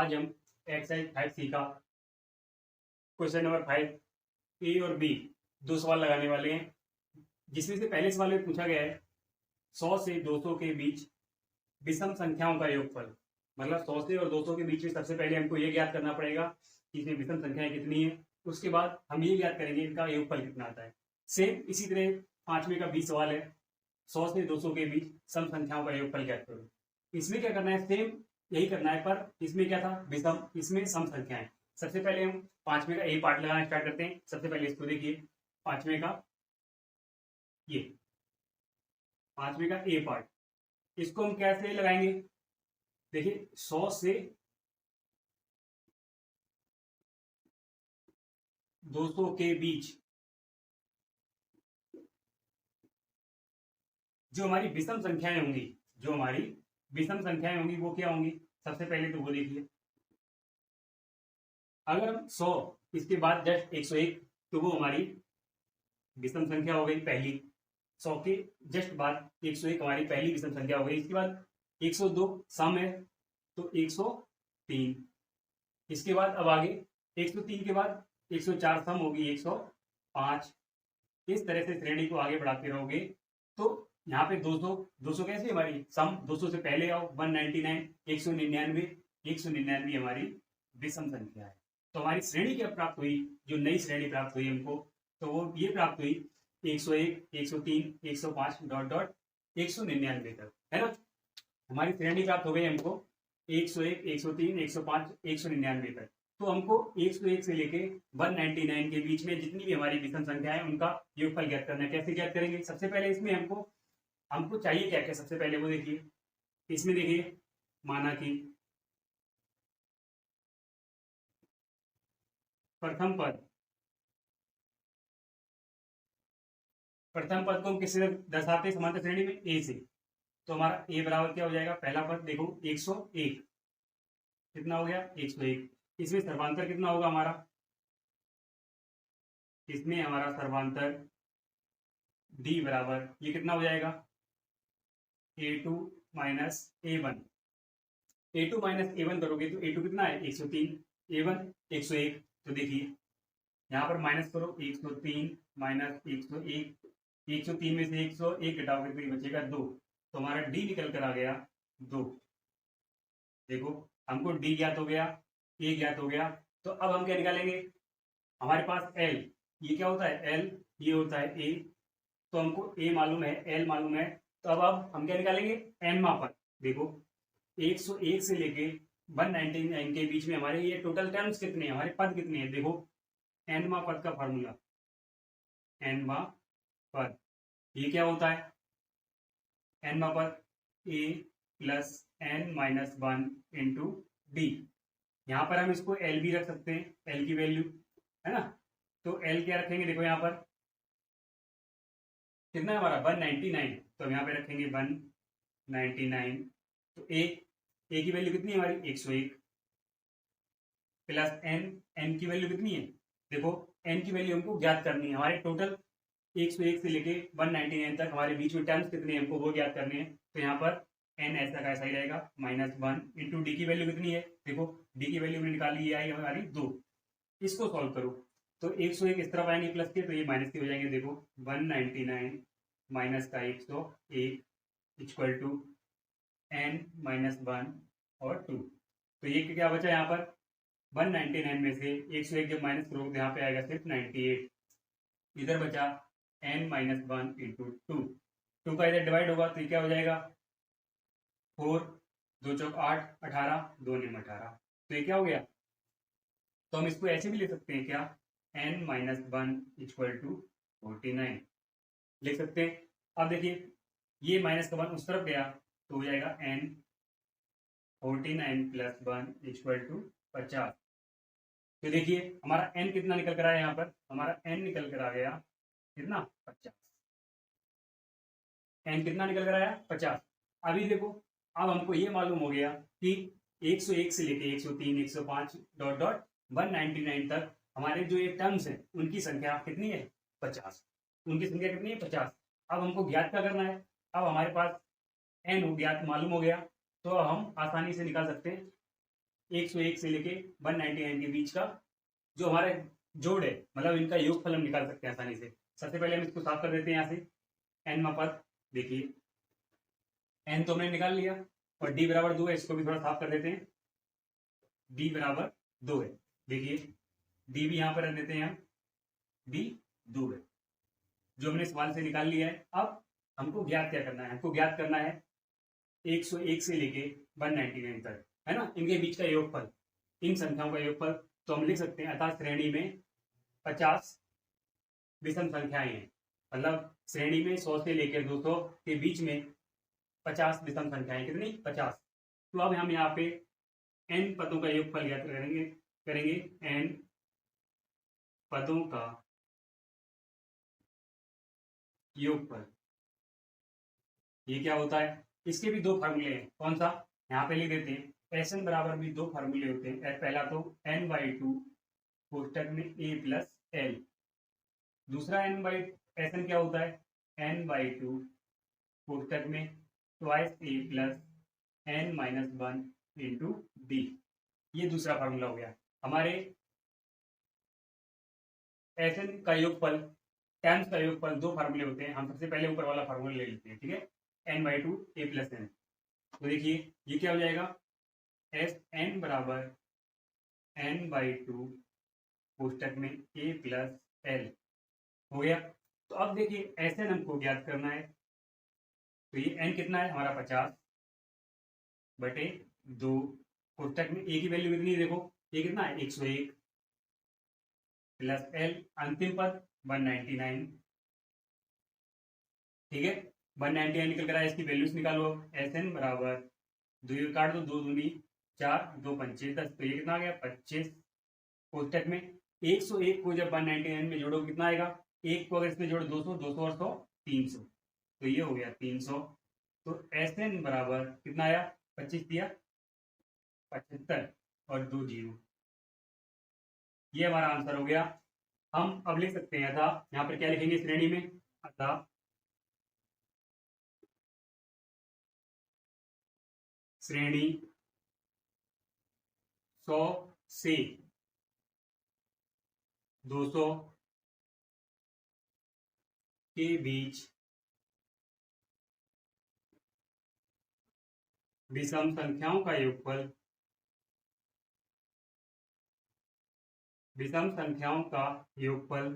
आज हम exercise 5C का क्वेश्चन नंबर 5 ए और बी दो सवाल लगाने वाले हैं, जिसमें से पहले सवाल में पूछा गया है 100 से 200 के बीच विषम संख्याओं का योगफल। मतलब 100 से और 200 के बीच में सबसे पहले हमको ये ज्ञात करना पड़ेगा कि इसमें विषम संख्याएं कितनी है, उसके बाद हम ये ज्ञात करेंगे इनका योगफल कितना आता है। सेम इसी तरह पांचवें का 20 सवाल है, 100 से 200 के बीच सम संख्याओं का योगफल ज्ञात करो। इसमें क्या करना है, सेम यही करना है, पर इसमें क्या था, विषम, इसमें सम संख्याएं। सबसे पहले हम पांचवें का ए पार्ट लगाना स्टार्ट करते हैं। सबसे पहले इसको देखिए, पांचवें का ये पांचवें का ए पार्ट, इसको हम कैसे लगाएंगे, देखिए 100 से 200 के बीच जो हमारी विषम संख्याएं होंगी, जो हमारी विषम संख्याएं होंगी वो क्या होंगी। सबसे पहले तो वो देखिए, अगर 100 इसके बाद जस्ट 101 तो वो हमारी विषम संख्या हो गई पहली। 100 के जस्ट बाद 101 हमारी पहली विषम संख्या हो गई। इसके बाद 102 सम है तो 103। इसके बाद अब आगे 103 के बाद 104 सम होगी 105। इस तरह से श्रेणी को आगे बढ़ाते रहोगे तो यहाँ पे 200 कैसे हमारी सम, 200 से पहले आओ 199, 199 हमारी विषम संख्या है। तो हमारी श्रेणी क्या प्राप्त हुई, जो नई श्रेणी प्राप्त हुई हमको, तो वो ये प्राप्त हुई 101, 103, 105 डॉट डॉट 199 तक, है ना। हमारी श्रेणी प्राप्त हो गई हमको 101, 103, 105, 199 तक। तो हमको 101 से लेके 199 के बीच में जितनी भी हमारी विषम संख्या है उनका योगफल ज्ञात करना है। कैसे ज्ञात करेंगे, सबसे पहले इसमें हमको चाहिए क्या क्या, सबसे पहले वो देखिए। इसमें देखिए, माना कि प्रथम पद को हम किससे दर्शाते हैं समांतर श्रेणी में, ए से। तो हमारा ए बराबर क्या हो जाएगा, पहला पद देखो 101, कितना हो गया 101। इसमें सर्वांतर कितना होगा हमारा, इसमें हमारा सर्वांतर डी बराबर ये कितना हो जाएगा A2 minus A1। A2 minus A1 करोगे तो A2 कितना है 103, A1 101। तो देखिए यहाँ पर माइनस करो, 103 माइनस 101, 103 में से 101 घटाओगे तो ये बचेगा 2। तो हमारा डी निकल कर आ गया 2। देखो हमको डी ज्ञात हो गया, ए ज्ञात हो गया। तो अब हम क्या निकालेंगे, हमारे पास एल, ये क्या होता है एल, ये होता है ए। तो हमको ए मालूम है, एल मालूम है। तो अब हम क्या निकालेंगे, एनवा पद। देखो 101 से लेके 199 के बीच में हमारे ये टोटल टर्म्स कितने हैं, हमारे पद कितने हैं। देखो एनवा पद का फॉर्मूला, एनवा पद ये क्या होता है, एनवा पद a plus n minus 1 into d. यहाँ पर हम इसको एल भी रख सकते हैं, एल की वैल्यू, है ना। तो एल क्या रखेंगे, देखो यहाँ पर कितना है हमारा 199, तो हम यहाँ पे रखेंगे 199। तो ए की वैल्यू कितनी है हमारी 101 प्लस एन की वैल्यू कितनी है, देखो एन की वैल्यू हमको ज्ञात करनी है। हमारे टोटल 101 से लेके 199 तक हमारे बीच में टर्म्स कितने हैं हमको वो ज्ञात करने हैं। तो यहाँ पर एन ऐसा का ऐसा ही रहेगा -1 इंटू डी की वैल्यू कितनी है, देखो डी की वैल्यू हमने निकाली, ये आई हमारी 2। इसको सॉल्व करो तो 101 इस तरफ आएंगे प्लस के, तो ये माइनस के हो जाएंगे। देखो 199 माइनस का 101 इक्वल टू n माइनस 1 और 2। तो ये क्या बचा यहाँ पर 199 में से 101 जब माइनस करोगे तो यहाँ पे आएगा सिर्फ 98। इधर बचा n माइनस 1 इंटू 2 का इधर डिवाइड होगा तो ये क्या हो जाएगा 4, 2 चौक 8, 18, 2 निम 18। तो ये क्या हो गया, तो हम इसको ऐसे भी लिख सकते हैं क्या, n माइनस 1 इक्वल टू 49 लिख सकते हैं। अब देखिए ये माइनस का 1 उस तरफ गया तो हो जाएगा n 49 प्लस 1 इक्वल टू 50। तो देखिए हमारा n कितना निकल कर आया, यहाँ पर हमारा n निकल कर आ गया कितना 50। n कितना निकल कर आया 50। अभी देखो अब हमको ये मालूम हो गया कि 101 से लेके 103, 105 डॉट डॉट 199 तक हमारे जो ये टर्म्स हैं उनकी संख्या कितनी है 50। उनकी संख्या कितनी है 50। अब हमको ज्ञात क्या करना है, अब हमारे पास n हो ज्ञात मालूम हो गया तो हम आसानी से निकाल सकते हैं 101 से लेके 199 के बीच का जो हमारा जोड़ है, मतलब इनका योगफल हम निकाल सकते हैं आसानी से। सबसे पहले हम इसको साफ कर देते हैं यहाँ से। n पद देखिए, n तो हमने निकाल लिया और d बराबर 2 है, इसको भी थोड़ा साफ कर देते हैं। d बराबर 2 है, देखिए d भी यहाँ पर रख देते हैं हम, d 2 है जो हमने सवाल से निकाल लिया है। अब हमको ज्ञात क्या करना है, हमको ज्ञात करना है 101 से लेके 199 तक, है ना, इनके बीच का योगफल, इन संख्याओं का योगफल। तो हम लिख सकते हैं अतः श्रेणी में 50 विषम संख्याएं हैं, मतलब श्रेणी में 100 से लेकर 200 के बीच में 50 विषम संख्याएं, कितनी, 50। तो अब हम यहाँ पे n पदों का योगफल ज्ञात करेंगे n पदों का योगफल। ये क्या होता है, इसके भी दो फार्मूले हैं, कौन सा, यहाँ पे लिख देते हैं। एस एन बराबर भी दो फार्मूले होते हैं, पहला तो n/2 कोष्टक में a प्लस एल, दूसरा एस एन क्या होता है, n/2 कोष्टक में twice a plus n-1 into D. ये दूसरा फार्मूला हो गया। हमारे एस एन का योगफल, टाइम्स का योगफल, दो फार्मूले होते हैं। हम सबसे पहले ऊपर वाला फार्मूला ले लेते हैं, ठीक है, n/2 a प्लस एन। तो देखिए ये क्या हो जाएगा, एस एन बराबर n/2 कोष्टक में a प्लस एल हो गया। तो अब देखिए एस एन हमको ज्ञात करना है, तो ये n कितना है हमारा 50 बटे 2 कोष्टक में a की वैल्यू कितनी है, देखो ये कितना है 101 प्लस एल, अंतिम पद 199, ठीक है, 199 निकल कर आया, इसकी वैल्यूज निकालो। एस एन बराबर 2 काट दो, 2 दूनी 4, 2 पंचे 10, तो ये कितना आ गया 25 कोष्टक में। 101 को जब 199 में जोड़ो कितना आएगा, एक को अगर इसमें जोड़ो 200, 200 और 100 300, तो ये हो गया 300। तो एस एन बराबर कितना आया, 25 दिया 75 और 2 जीरो, ये हमारा आंसर हो गया। हम अब लिख सकते हैं अतः, यहाँ पर क्या लिखेंगे श्रेणी में, अतः श्रेणी 100 से 200 के बीच विषम संख्याओं का योगफल, विषम संख्याओं का योगफल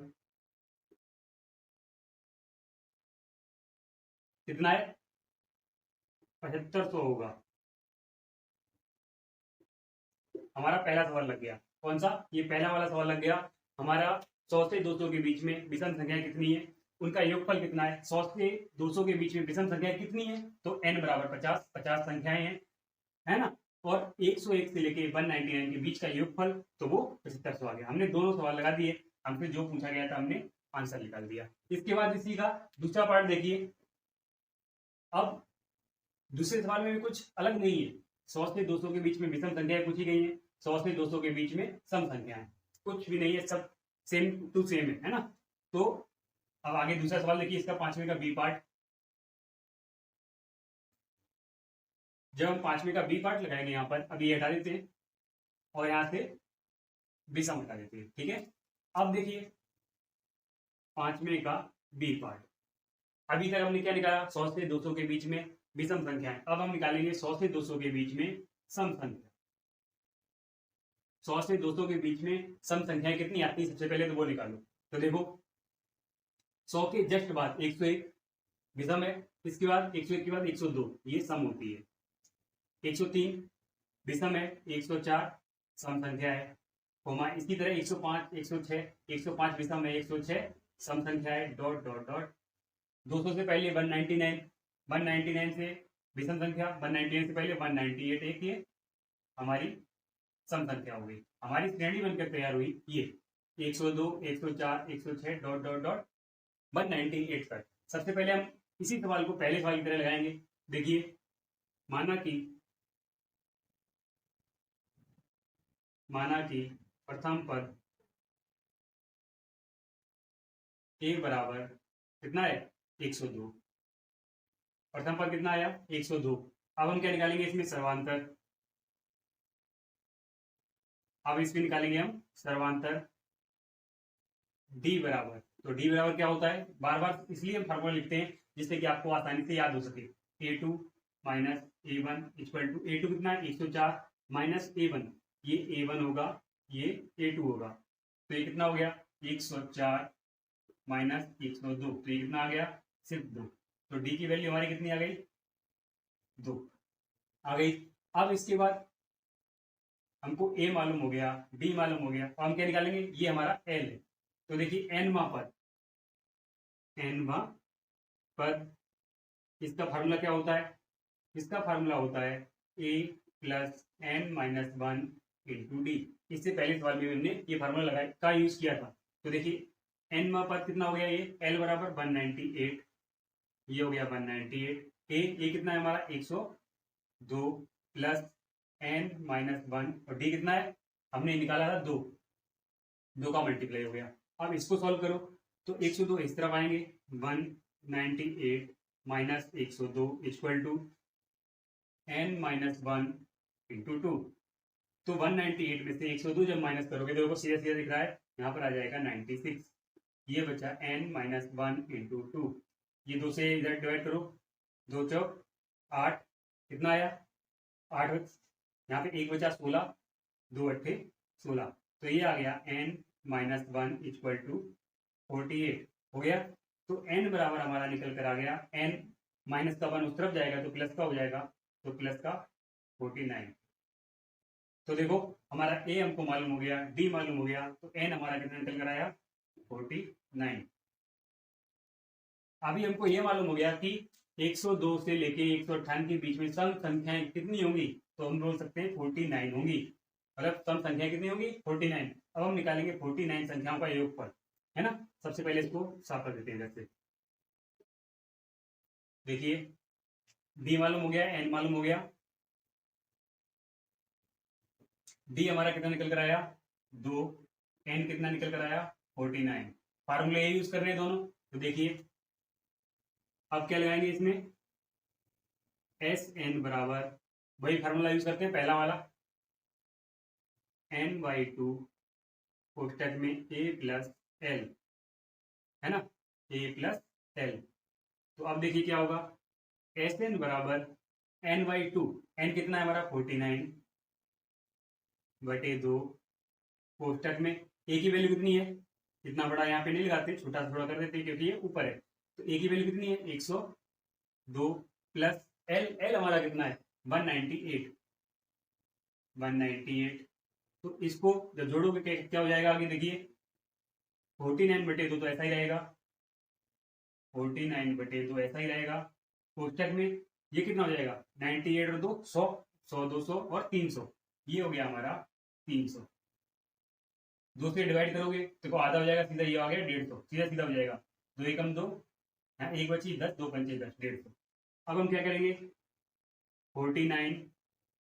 कितना है, 7500 होगा। हमारा पहला सवाल लग गया, कौन सा, ये पहला वाला सवाल लग गया हमारा। 100 से 200 के बीच में विषम संख्याएं कितनी है, उनका योगफल कितना है। 100 से 200 के बीच में विषम संख्याएं कितनी है, तो n बराबर 50, 50 संख्याएं हैं, है ना, और 101 से लेके 199 के बीच का योगफल, तो वो 7500 आ गया। हमने दोनों सवाल लगा दिए, हमसे जो पूछा गया था हमने आंसर निकाल दिया। इसके बाद इसी का दूसरा पार्ट देखिए। अब दूसरे सवाल में भी कुछ अलग नहीं है, 100 से 200 के बीच में विषम संख्याएं पूछी गई है, 100 से 200 के बीच में सम संख्याएं, कुछ भी नहीं है, सब सेम टू सेम है ना। तो अब आगे दूसरा सवाल देखिए, इसका 5वें का बी पार्ट। जब हम 5वें का बी पार्ट लगाएंगे यहाँ पर, अभी हटा देते हैं और यहाँ से विषम हटा देते हैं, ठीक है। अब देखिए 5वें का बी पार्ट, अभी तक हमने क्या निकाला, 100 से 200 के बीच में विषम संख्याएं। अब हम निकालेंगे 100 से 200 के बीच में सम संख्या। 100 से 200 के बीच में सम संख्याएं कितनी आती है, सबसे पहले तो वो निकालो। तो देखो 100 के जस्ट बाद 101 विषम है, इसके बाद 101 के बाद 102 ये सम होती है, 103 विषम है, 104 सम संख्या है, कोमा इसी तरह 105, 106, 105 विषम है, 106 सम संख्या है, डॉट डॉट डॉट। 200 से पहले 199, 199 से विषम संख्या, 199 से पहले 198, एक ये हमारी सम संख्या हो गई। हमारी श्रेणी बनकर तैयार हुई ये 102, 104, 106 डॉट डॉट डॉट 198 तक। सबसे पहले हम इसी सवाल को पहले सवाल की तरह लगाएंगे। देखिए माना कि प्रथम पद a बराबर कितना है 102, प्रथम पद कितना आया 102। अब हम क्या निकालेंगे इसमें सर्वांतर, अब इसमें निकालेंगे हम सर्वांतर डी बराबर, तो डी बराबर क्या होता है, बार बार इसलिए हम फॉर्मूला लिखते हैं जिससे कि आपको आसानी से याद हो सके। A2 minus A1 equal to, A2 कितना है 104 माइनस A1, ये A1 होगा, ये A2 होगा, तो ये कितना हो गया 104 माइनस 102, तो ये कितना आ गया सिर्फ 2, तो डी की वैल्यू हमारी कितनी आ गई 2 आ गई। अब इसके बाद हमको A मालूम हो गया, D मालूम हो गया, तो हम क्या निकालेंगे, ये हमारा L है, तो देखिए n पद, n पद, इसका फार्मूला क्या होता है, इसका फार्मूला होता है a plus n minus one into d. इससे पहले सवाल में हमने ये फार्मूला लगाया का यूज किया था। तो देखिए एन पद कितना हो गया, ये एल बराबर 198, ये हो गया 198, ए कितना है हमारा 102 प्लस एन माइनस वन, और डी कितना है हमने निकाला था 2 का मल्टीप्लाई हो गया। अब इसको सॉल्व करो तो 102 इस तरफ आएंगे, 198 minus 102 equal to n minus one into two, तो 198 में से 102 जब माइनस करोगे तो सीधा सीधा दिख रहा है, यहाँ पर आ जाएगा 96, ये बचा n minus one into to, ये 2 से इधर डिवाइड करो, 2 चौक 8, कितना आया 8, यहाँ पे 1 बचा 16, 2 अट्ठे 16, तो ये आ गया n minus one equal to 48 हो गया। तो n बराबर हमारा निकल कर आ गया, n माइनस का 1 उस तरफ जाएगा तो प्लस का हो जाएगा, तो प्लस का 49। तो देखो हमारा a हमको मालूम हो गया, d मालूम हो गया, तो n हमारा कितना निकल कर आया 49। अभी हमको ये मालूम हो गया कि 102 से लेके 198 के बीच में सम संख्याएं कितनी होंगी, तो हम बोल सकते हैं 49 होंगी, मतलब सम संख्याएं कितनी होंगी 49। अब हम निकालेंगे 49 संख्याओं का योगफल, है ना। सबसे पहले इसको साफ कर देते हैं इधर से। देखिए डी मालूम हो गया, एन मालूम हो गया, डी हमारा कितना निकल कर आया 2, एन कितना निकल कर आया 49। फार्मूला ये यूज कर रहे हैं दोनों, तो देखिए अब क्या लगाएंगे इसमें, एस एन बराबर वही फार्मूला यूज करते हैं पहला वाला, एन बाई टू कोष्टक में ए प्लस एल, है ना, ए प्लस एल। तो अब देखिए क्या होगा, एस एन बराबर एन बाई टू, एन कितना है हमारा 49 बटे 2 कोष्टक में ए की वैल्यू कितनी है, इतना बड़ा यहाँ पे नहीं लगाते, छोटा सा थोड़ा कर देते हैं क्योंकि ये ऊपर है, तो ए की वैल्यू कितनी है 102 प्लस एल, एल हमारा कितना है 198, 198, तो इसको जब जोड़ोगे क्या हो जाएगा आगे देखिए, 49 बटे 2 तो ऐसा ही रहेगा, 49 बटे 2 ऐसा ही रहेगा, कोष्टक में ये कितना हो जाएगा 98 और 2 100, 100 200 और 300, ये हो गया हमारा 300। 2 से डिवाइड करोगे तो आधा हो जाएगा, सीधा ये आ गया 150, सीधा सीधा हो जाएगा, 2 एकम 2, यहाँ 1 बची 10, 2 पंचे 10, 150। अब हम क्या करेंगे 49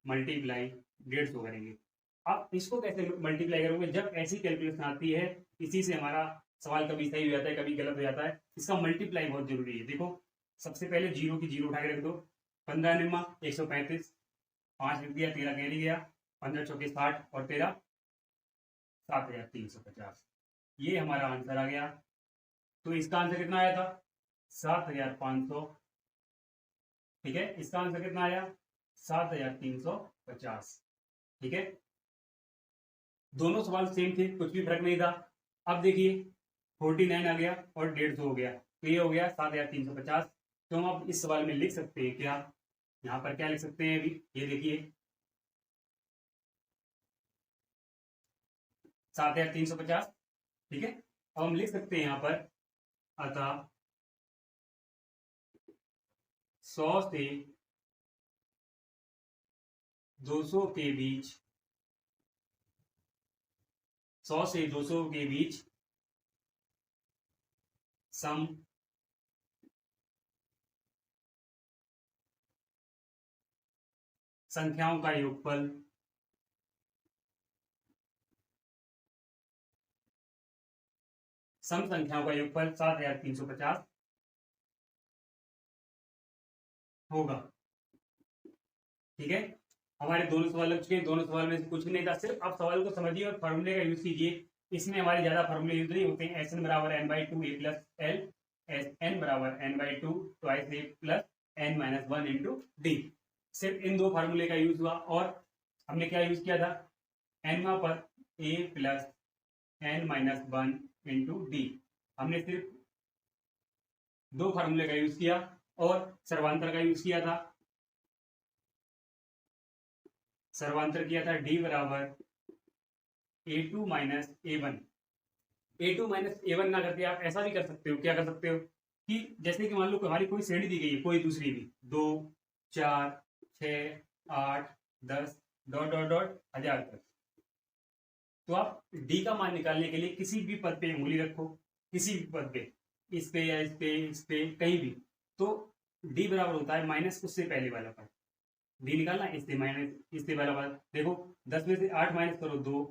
मल्टीप्लाई 150 करेंगे। अब इसको कैसे मल्टीप्लाई करोगे, जब ऐसी कैलकुलेशन आती है इसी से हमारा सवाल कभी सही हो जाता है कभी गलत हो जाता है, इसका मल्टीप्लाई बहुत जरूरी है। देखो सबसे पहले जीरो की जीरो उठा के रख दो, 15 निम्मा 135, 5 लिख दिया, 13 कह गया, 15 चौके 60 और 13 7350, ये हमारा आंसर आ गया। तो इसका आंसर कितना आया था 7500, ठीक है, इसका आंसर कितना आया 7350, ठीक है, दोनों सवाल सेम थे, कुछ भी फर्क नहीं था। अब देखिए 49 आ गया और 150 हो गया, तो ये हो गया 7350। तो हम अब इस सवाल में लिख सकते हैं क्या, यहाँ पर क्या लिख सकते हैं अभी, ये देखिए 7350, ठीक है। अब हम लिख सकते हैं यहाँ पर, अतः 100 से 200 के बीच, 100 से 200 के बीच सम संख्याओं का योगफल सम संख्याओं का योगफल 7350 होगा, ठीक है। हमारे दोनों सवाल लग चुके हैं, दोनों सवाल में से कुछ भी नहीं था, सिर्फ आप सवाल को समझिए और फॉर्मूले का यूज कीजिए। इसमें हमारे ज्यादा फॉर्मूले यूज नहीं होते हैं। SN बराबर n/2 a plus L, SN बराबर n/2 twice a plus n-1 into D. सिर्फ इन दो फार्मूले का यूज हुआ और हमने क्या यूज किया था, n पर a plus n-1 into D. हमने सिर्फ दो फार्मूले का यूज किया और सर्वांतर का यूज किया था। सर्वांतर किया था d बराबर a2 minus a1। a2 minus a1 ना करके आप ऐसा भी कर सकते हो, क्या कर सकते हो कि जैसे कि मान लो हमारी कोई श्रेणी दी गई है, कोई दूसरी भी 2 4 6 8 10 डॉट डॉट डॉट 1000 तक, तो आप d का मान निकालने के लिए किसी भी पद पे उंगली रखो, किसी भी पद पे, इस पे या इस पे कहीं भी, तो d बराबर होता है माइनस उससे पहले वाला पद। d निकालना, इससे माइनस इससे वाला पद। देखो 10 में से 8 माइनस करो 2,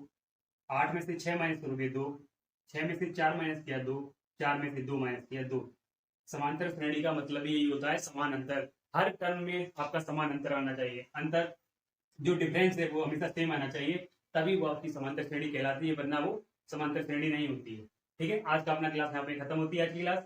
8 में से 6 माइनस करोगे 2, 6 में से 4 माइनस किया 2, 4 में से 2 माइनस किया 2। समांतर श्रेणी का मतलब यही होता है समान अंतर। हर टर्म में आपका समान अंतर आना चाहिए, अंतर जो डिफरेंस है वो हमेशा सेम आना चाहिए, तभी वो आपकी समांतर श्रेणी कहलाती है, वरना वो समांतर श्रेणी नहीं होती है। ठीक है, आज का अपना क्लास यहाँ पे खत्म होती है। आज की क्लास